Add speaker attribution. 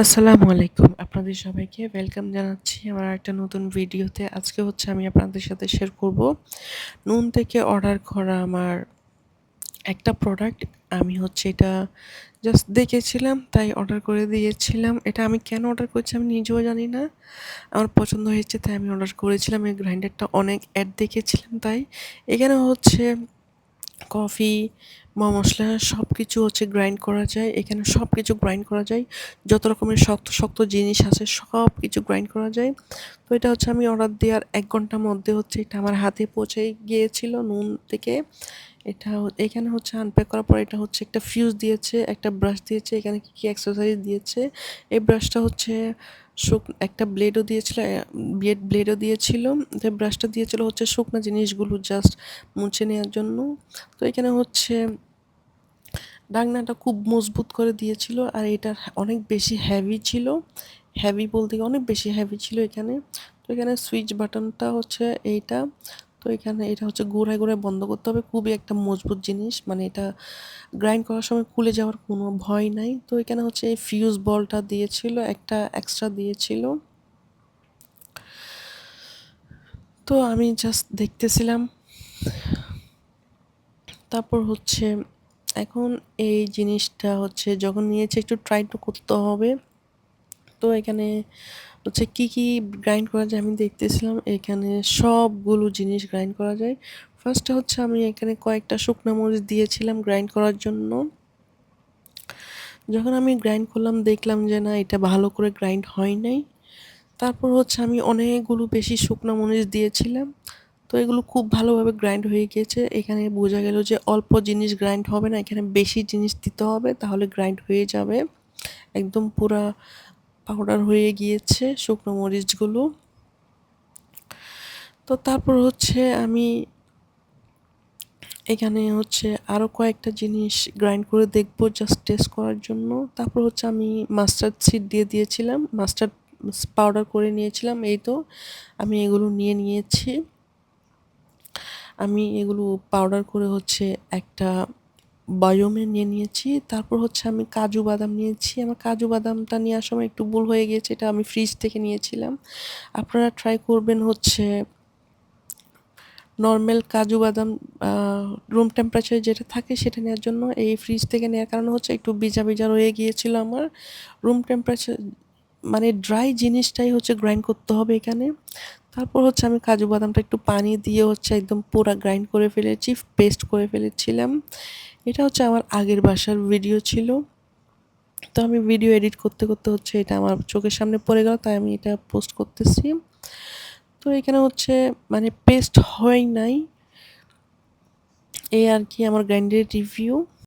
Speaker 1: আসসালামু আলাইকুম। আপনাদের সবাইকে ওয়েলকাম জানাচ্ছি আমার একটা নতুন ভিডিওতে। আজকে হচ্ছে আমি আপনাদের সাথে শেয়ার করব নুন থেকে অর্ডার করা আমার একটা প্রোডাক্ট। আমি হচ্ছে এটা জাস্ট দেখেছিলাম তাই অর্ডার করে দিয়েছিলাম। এটা আমি কেন অর্ডার করেছি আমি নিজেও জানি না। আমার পছন্দ হয়েছে তাই আমি অর্ডার করেছিলাম। এই গ্রাইন্ডারটা অনেক অ্যাড দেখেছিলাম তাই। এখানে হচ্ছে কফি, মসলা সবকিছু হচ্ছে গ্রাইন্ড করা যায়। এখানে সবকিছু গ্রাইন্ড করা যায়। যত রকমের শক্ত, শক্ত জিনিস আছে সবকিছু গ্রাইন্ড করা যায়। তো এটা হচ্ছে আমি অর্ডার দেওয়ার ১ ঘন্টার মধ্যে হচ্ছে এটা আমার হাতে পৌঁছে গিয়েছিল নুন থেকে। এখানে হচ্ছে আনপ্যাক করার পর এটা হচ্ছে একটা ফিউজ দিয়েছে, একটা ব্রাশ দিয়েছে, এখানে কি অ্যাক্সেসরিজ দিয়েছে। এই ব্রাশটা হচ্ছে একটা ব্লেডও দিয়েছিল, ব্লেডও দিয়েছিল। তো ব্রাশটা দিয়েছিল হচ্ছে শুকনা জিনিসগুলো জাস্ট মুছে নেওয়ার জন্য। তো এখানে হচ্ছে ঢাকনাটা খুব মজবুত করে দিয়েছিল আর এটা অনেক বেশি হেভি ছিল। হেভি বলতে কি অনেক বেশি হেভি ছিল এখানে। তো এখানে সুইচ বাটনটা হচ্ছে এইটা। তো এখানে এটা হচ্ছে ঘুরায়, ঘুরায় বন্ধ করতে হবে। খুবই একটা মজবুত জিনিস। মানে এটা গ্রাইন্ড করার সময় খুলে যাওয়ার কোনো ভয় নাই। তো এখানে হচ্ছে এই ফিউজ বলটা দিয়েছিল, একটা এক্সট্রা দিয়েছিল। তো আমি জাস্ট দেখতেছিলাম। তারপর হচ্ছে এখন এই জিনিসটা হচ্ছে যখন নিয়েছি একটু ট্রাই তো করতে হবে। তো এখানে হচ্ছে কি গ্রাইন্ড করা যায় আমি দেখতেছিলাম। এখানে সবগুলো জিনিস গ্রাইন্ড করা যায়। ফার্স্টে হচ্ছে আমি এখানে কয়েকটা শুকনা মরিচ দিয়েছিলাম গ্রাইন্ড করার জন্য। যখন আমি গ্রাইন্ড করলাম দেখলাম যে না এটা ভালো করে গ্রাইন্ড হয় নাই। তারপর হচ্ছে আমি অনেকগুলো বেশি শুকনা মরিচ দিয়েছিলাম। তো এগুলো খুব ভালোভাবে গ্রাইন্ড হয়ে গিয়েছে। এখানে বোঝা গেল যে অল্প জিনিস গ্রাইন্ড হবে না, এখানে বেশি জিনিস দিতে হবে তাহলে গ্রাইন্ড হয়ে যাবে। একদম পুরা পাউডার হয়ে গিয়েছে শুকনো মরিচগুলো। তো তারপর হচ্ছে আমি এখানে হচ্ছে আরও কয়েকটা জিনিস গ্রাইন্ড করে দেখবো জাস্ট টেস্ট করার জন্য। তারপর হচ্ছে আমি মাস্টার্ড সিড দিয়ে দিয়েছিলাম, মাস্টার্ড পাউডার করে নিয়েছিলাম। এই তো আমি এগুলো নিয়ে নিয়েছি। আমি এগুলো পাউডার করে হচ্ছে একটা বয়মে নিয়ে নিয়েছি। তারপর হচ্ছে আমি কাজু বাদাম নিয়েছি। আমার কাজু বাদামটা নেওয়ার সময় একটু ভুল হয়ে গিয়েছে। এটা আমি ফ্রিজ থেকে নিয়েছিলাম। আপনারা ট্রাই করবেন হচ্ছে নরমাল কাজু বাদাম আ রুম টেম্পারেচারে যেটা থাকে সেটা নেওয়ার জন্য। এই ফ্রিজ থেকে নেওয়ার কারণে হচ্ছে একটু ভিজা, ভিজা রয়ে গিয়েছিল আমার। রুম টেম্পারেচার মানে ড্রাই জিনিসটাই হচ্ছে গ্রাইন্ড করতে হবে এখানে। তারপর হচ্ছে আমি কাজু বাদামটা একটু পানি দিয়ে হচ্ছে একদম পুরা গ্রাইন্ড করে ফেলেছি, পেস্ট করে ফেলেছিলাম। এটা হচ্ছে আমার আগের বাসার ভিডিও ছিল। তো আমি ভিডিও এডিট করতে, করতে হচ্ছে এটা আমার চোখের সামনে পড়ে গেল তাই আমি এটা পোস্ট করতেছি। তো এখানে হচ্ছে মানে পেস্ট হয় নাই। এই আর কি আমার গ্রাইন্ডারের রিভিউ।